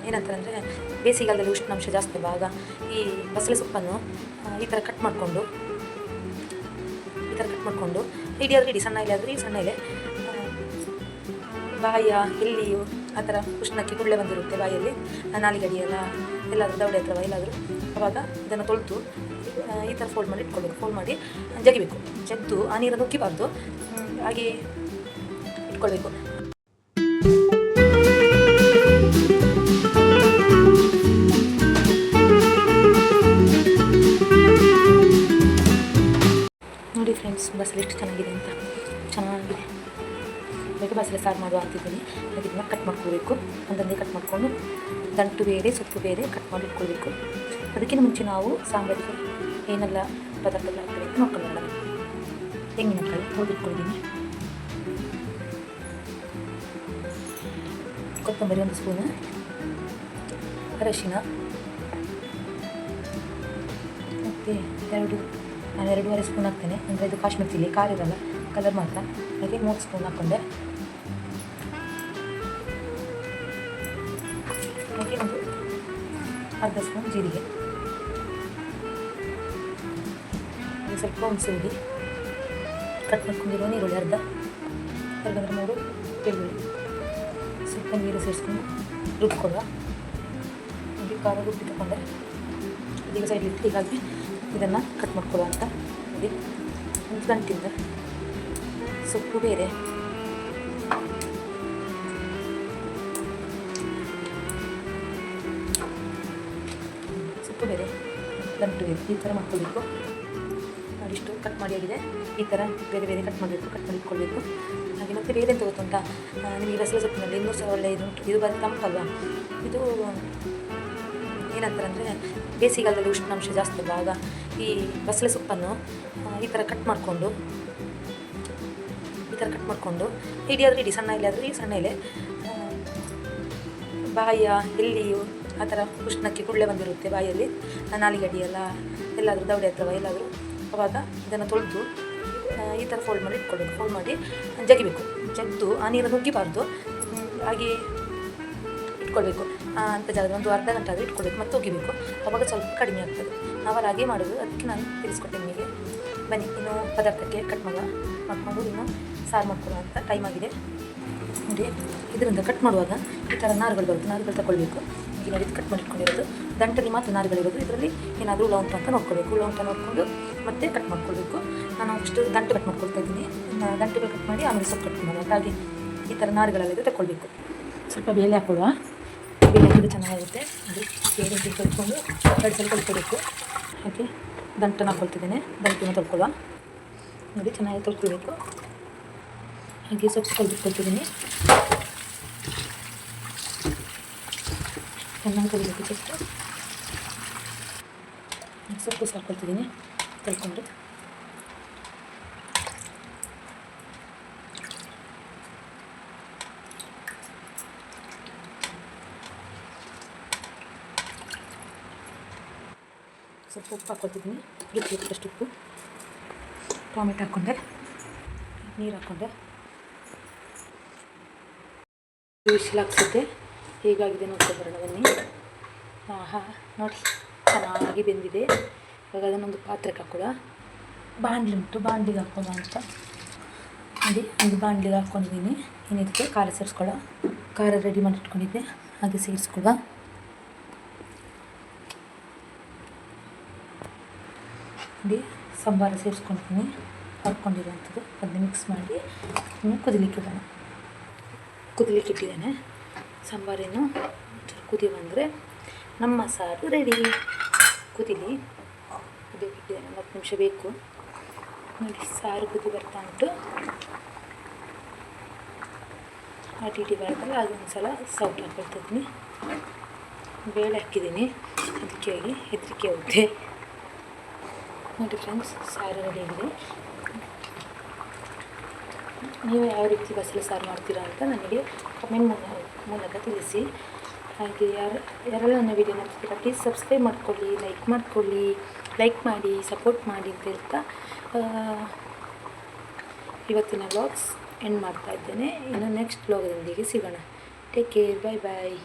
ಏನಂತಾರೆ ಅಂದರೆ ಬೇಸಿಗೆಗಾಲದಲ್ಲಿ ಉಷ್ಣಾಂಶ ಜಾಸ್ತಿ ಆಗ ಈ ಬಸಳೆ ಸೊಪ್ಪನ್ನು ಈ ಥರ ಕಟ್ ಮಾಡಿಕೊಂಡು ಇಡೀ ಆದರೆ ಇಡೀ ಸಣ್ಣ ಎಲೆ ಆದರೆ ಸಣ್ಣ ಎಲೆ ಬಾಯಿಯ ಎಲ್ಲಿಯೂ ಆ ಥರ ಉಷ್ಣಕ್ಕೆ ಗುಳ್ಳೆ ಬಂದಿರುತ್ತೆ ಬಾಯಲ್ಲಿ ನಾಲಿಗೆ ಅಡಿಯೆಲ್ಲ ಎಲ್ಲಾದರೂ ದವಡೆ ಹತ್ರ ಎಲ್ಲಾದರೂ ಆವಾಗ ಇದನ್ನು ತೊಳೆದು ಈ ಥರ ಫೋಲ್ಡ್ ಮಾಡಿ ಇಟ್ಕೊಳ್ಬೇಕು. ಫೋಲ್ಡ್ ಮಾಡಿ ಜಗಿಬೇಕು. ಜಗ್ದು ಆ ನೀರನ್ನು ಉಕ್ಕಿಬಾರ್ದು, ಹಾಗೆ ಇಟ್ಕೊಳ್ಬೇಕು. ನೋಡಿ ಫ್ರೆಂಡ್ಸ್, ಬಸಳೆ ಎಷ್ಟು ಚೆನ್ನಾಗಿದೆ ಅಂತ. ಚೆನ್ನಾಗಿದೆ. ಬೇಗ ಬಸಳೆ ಸಾರು ಮಾಡುವ ಅಂತಿದ್ದೀನಿ. ಅದನ್ನು ಕಟ್ ಮಾಡ್ಕೊಳ್ಬೇಕು. ಒಂದೊಂದೇ ಕಟ್ ಮಾಡಿಕೊಂಡು ದಂಟು ಬೇರೆ ಸೊಪ್ಪು ಬೇರೆ ಕಟ್ ಮಾಡಿ ಇಟ್ಕೊಳ್ಬೇಕು. ಅದಕ್ಕಿಂತ ಮುಂಚೆ ನಾವು ಸಾಂಬಾರಿಗೆ ಏನೆಲ್ಲ ಪದಾರ್ಥಗಳು ಹಾಕ್ತಾರೆ ಅಂತ ನೋಡ್ಕೊಳ್ಳೋಣ. ತೆಂಗಿನಕಾಯಿ ತೊಳೆದಿಟ್ಕೊಂಡಿದ್ದೀನಿ, ಕೊತ್ತಂಬರಿ 1 ಸ್ಪೂನು, ಅರಶಿನ ಮತ್ತು ನಾನು 2.5 ಸ್ಪೂನ್ ಹಾಕ್ತೇನೆ. ಅಂದರೆ ಇದು ಕಾಶ್ಮೀರಿ ಚಿಲ್ಲಿ ಖಾರ ಇರಲ್ಲ, ಕಲರ್ ಮಾತ್ರ. ಹಾಗೆ 3 ಸ್ಪೂನ್ ಹಾಕ್ಕೊಂಡೆ. ಹಾಗೆ ಒಂದು ಅರ್ಧ ಸ್ಪೂನ್ ಜೀರಿಗೆ, ಸ್ವಲ್ಪ ಹುಣಸೆ ಕಟ್ ಮಾಡ್ಕೊಂಡಿರೋ ನೀರುಳ್ಳಿ ಅರ್ಧ 2-3 ಬೆಳ್ಳುಳ್ಳಿ, ಸ್ವಲ್ಪ ನೀರು ಸೇರಿಸ್ಕೊಂಡು ರುಬ್ಕೊಳ್ಳುವ. ಹಾಗೆ ಖಾರ ರುಬ್ಬಿ ತಗೊಂಡೆ. ಇದೀಗ ಸೈಡ್ಲಿಟ್ಟು ಹೀಗಾಗಿ ಇದನ್ನು ಕಟ್ ಮಾಡ್ಕೊಳ್ಳುವ ಅಂತ. ಹಾಗೆ ಒಂದು ಗಂಟಿಂದ ಸೊಪ್ಪು ಬೇರೆ, ದಂಟು ಬೇರೆ, ಈ ಥರ ಮಾಡ್ಕೊಳ್ಬೇಕು. ಇಷ್ಟು ಕಟ್ ಮಾಡಿ ಆಗಿದೆ. ಈ ಥರ ಬೇರೆ ಬೇರೆ ಕಟ್ ಮಾಡಬೇಕು, ಕಟ್ ಮಾಡಿ ಇಟ್ಕೊಳ್ಬೇಕು. ಹಾಗೆ ಮತ್ತು ಬೇರೆ ಎಂತ ಗೊತ್ತುಂಟಾ, ನಿಮಗೆ ಬಸಳೆ ಸೊಪ್ಪಿನಲ್ಲಿ ಇನ್ನೂ ಸಹ ಒಳ್ಳೆಯದು ಉಂಟು. ಇದು ಬಂದು ತಂಪಲ್ವಾ, ಇದು ಏನಂತಾರೆ ಅಂದರೆ ಬೇಸಿಗೆಗಾಲದಲ್ಲಿ ಉಷ್ಣಾಂಶ ಜಾಸ್ತಿ ಆಗ ಈ ಬಸಳೆ ಸೊಪ್ಪನ್ನು ಈ ಥರ ಕಟ್ ಮಾಡಿಕೊಂಡು ಇಡೀ ಆದರೆ ಇಡೀ ಸಣ್ಣ ಎಲೆ ಆದರೆ ಈ ಸಣ್ಣ ಎಲೆ ಬಾಯಿಯ ಎಲ್ಲಿಯೂ ಆ ಥರ ಉಷ್ಣಕ್ಕೆ ಗುಳ್ಳೆ ಬಂದಿರುತ್ತೆ ಬಾಯಲ್ಲಿ, ನಾಲಿಗೆ ಅಡಿಯೆಲ್ಲ ಎಲ್ಲಾದರೂ ದವಡೆ ಹತ್ರ ಎಲ್ಲಾದರೂ ಆವಾಗ ಇದನ್ನು ತೊಳೆದು ಈ ಥರ ಫೋಲ್ಡ್ ಮಾಡಿ ಇಟ್ಕೊಳ್ಬೇಕು. ಫೋಲ್ಡ್ ಮಾಡಿ ಜಗಿಬೇಕು. ಜಗ್ದು ಆ ನೀರನ್ನು ಉಗ್ಗಿಬಾರ್ದು, ಹಾಗೆ ಇಟ್ಕೊಳ್ಬೇಕು. ಅಂಥ ಜಾಗದಲ್ಲಿ ಒಂದು ಅರ್ಧ ಗಂಟೆ ಆದರೂ ಇಟ್ಕೊಳ್ಬೇಕು, ಮತ್ತೆ ಒಗಿಬೇಕು. ಆವಾಗ ಸ್ವಲ್ಪ ಕಡಿಮೆ ಆಗ್ತದೆ. ನಾವು ಹಾಗೆ ಮಾಡೋದು, ಅದಕ್ಕೆ ನಾನು ತಿಳಿಸ್ಕೊಟ್ಟೆ ನಿಮಗೆ. ಬನ್ನಿ ಇನ್ನು ಪದಾರ್ಥಕ್ಕೆ ಕಟ್ ಮಾಡಿಕೊಂಡು ಇನ್ನು ಸಾರು ಮಾಡ್ಕೊಳ್ಳೋ ಅಂತ ಟೈಮ್ ಆಗಿದೆ. ನೋಡಿ, ಇದರಿಂದ ಕಟ್ ಮಾಡುವಾಗ ಈ ಥರ ನಾರುಗಳು ಬರುತ್ತೆ, ನಾರುಗಳು ತಗೊಳ್ಬೇಕು. ಈಗ ನೋಡಿ, ಕಟ್ ಮಾಡಿ ಇಟ್ಕೊಂಡಿರೋದು ದಂಟಲ್ಲಿ ಮಾತ್ರ ನಾರುಗಳಿರೋದು. ಇದರಲ್ಲಿ ಏನಾದರೂ ಹುಳ ಉಂಟು ಅಂತ ನೋಡ್ಕೊಳ್ಬೇಕು. ಹುಳ ಉಂಟು ನೋಡಿಕೊಂಡು ಮತ್ತೆ ಕಟ್ ಮಾಡ್ಕೊಳ್ಬೇಕು. ನಾನು ಇಷ್ಟು ದಂಟು ಕಟ್ ಮಾಡ್ಕೊಳ್ತಾ ಇದ್ದೀನಿ. ದಂಟುಗಳು ಕಟ್ ಮಾಡಿ ಆಮೇಲೆ ಸೊಪ್ಪು ಕಟ್ ಮಾಡೋದು. ಹಾಗೆ ಈ ಥರ ನಾರುಗಳಲ್ಲಿದೆ ತಗೊಳ್ಬೇಕು. ಸ್ವಲ್ಪ ಬೇಳೆ ಹಾಕೊಳ್ಳುವ. ಬೇಳೆ ಹಾಕಿದ್ರೆ ಚೆನ್ನಾಗಿರುತ್ತೆ. ಅದು ಬೇಳೆ ತೊಳ್ಕೊಂಡು 2 ಸಲ ತೊಳ್ಕೊಬೇಕು. ಹಾಗೆ ದಂಟನ್ನು ಹಾಕ್ಕೊಳ್ತಿದ್ದೇನೆ. ದಂಟನ್ನು ತೊಳ್ಕೊಳ್ಳುವ. ನೋಡಿ, ಚೆನ್ನಾಗಿ ತೊಳ್ಕೊಳ್ಬೇಕು. ಹಾಗೆ ಸೊಪ್ಪು ತೊಳ್ಬಿಟ್ಕೊಳ್ತಿದ್ದೀನಿ. ಚೆನ್ನಾಗಿ ತೊಳಿಬೇಕು. ಸೊಪ್ಪು ಸಾಕೊಳ್ತಿದ್ದೀನಿ ತೊಳ್ಕೊಂಡು. ಸ್ವಲ್ಪ ಉಪ್ಪು ಹಾಕ್ಕೊಳ್ತಿದ್ದೀನಿ, ರುಚಿಗೆ ತಕ್ಕಷ್ಟು ಉಪ್ಪು. ಟೊಮೆಟೊ ಹಾಕ್ಕೊಂಡೆ, ನೀರು ಹಾಕ್ಕೊಂಡೆ. ವಿಶಿಲಾಗ್ಸುತ್ತೆ. ಹೇಗಾಗಿದೆ ನೋಡ್ಕೊಂಡ್ಬರೋಣ ಬನ್ನಿ. ನೋಡಿ, ಚೆನ್ನಾಗಿ ಬೆಂದಿದೆ. ಇವಾಗ ಅದನ್ನೊಂದು ಪಾತ್ರೆಗೆ ಹಾಕೋಣ. ಬಾಣಲಿ ಉಂಟು, ಬಾಣಲಿಗೆ ಹಾಕೋಣ ಅಂತ ನೋಡಿ. ಒಂದು ಬಾಣಲಿಗೆ ಹಾಕ್ಕೊಂಡಿದ್ದೀನಿ. ಏನಿದಕ್ಕೆ ಖಾರ ಸೇರಿಸ್ಕೊಳ್ಳೋ. ಖಾರ ರೆಡಿ ಮಾಡಿ ಇಟ್ಕೊಂಡಿದ್ದೆ, ಹಾಗೆ ಸೇರಿಸ್ಕೊಳ್ಳೋ. ನೋಡಿ, ಸಾಂಬಾರು ಸೇರಿಸ್ಕೊಳ್ತೀನಿ ಹಾಕ್ಕೊಂಡಿರುವಂಥದ್ದು. ಅದನ್ನ ಮಿಕ್ಸ್ ಮಾಡಿ ಇನ್ನು ಕುದಿಲಿಕ್ಕೆ ಇಟ್ಟಿದ್ದೇನೆ. ಸಾಂಬಾರೇನು ಕುದಿ ಬಂದರೆ ನಮ್ಮ ಸಾರು ರೆಡಿ. ಕುದಿಲಿ, ಕುದಿಯಕ್ಕಿಟ್ಟಿದ್ದೇನೆ. 10 ನಿಮಿಷ ಬೇಕು. ನೋಡಿ, ಸಾರು ಕುದಿ ಬರ್ತಾ ಉಂಟು. ಅಟಿ ಬರ್ತಲ್ಲ, ಅದೊಂದು ಸಲ ಸೌಟ್ ಹಾಕ್ಕೊಳ್ತಿದ್ದೀನಿ. ಬೇಳೆ ಹಾಕಿದ್ದೀನಿ, ಅದಕ್ಕೆ ಹೆದರಿಕೆ ಹೋಗುತ್ತೆ. ನೋಡಿ ಫ್ರೆಂಡ್ಸ್, ಸಾರು ರೆಡಿ ಆಗಿದೆ. ನೀವು ಯಾವ ರೀತಿ ಬಸಳೆ ಸಾರು ಮಾಡ್ತೀರಾ ಅಂತ ನನಗೆ ಕಮೆಂಟ್ ಮೂಲಕ ತಿಳಿಸಿ. ಹಾಗೆ ಯಾರೆಲ್ಲ ನನ್ನ ವೀಡಿಯೋ ನೋಡ್ತೀರಾ ಪ್ಲೀಸ್ ಸಬ್ಸ್ಕ್ರೈಬ್ ಮಾಡ್ಕೊಳ್ಳಿ, ಲೈಕ್ ಮಾಡಿ, ಸಪೋರ್ಟ್ ಮಾಡಿ ಅಂತ ಹೇಳ್ತಾ ಇವತ್ತಿನ ವ್ಲಾಗ್ಸ್ ಎಂಡ್ ಮಾಡ್ತಾ ಇದ್ದೇನೆ. ಇನ್ನು ನೆಕ್ಸ್ಟ್ ವ್ಲಾಗ್ದೊಂದಿಗೆ ಸಿಗೋಣ. ಟೇಕ್ ಕೇರ್, ಬಾಯ್ ಬಾಯ್.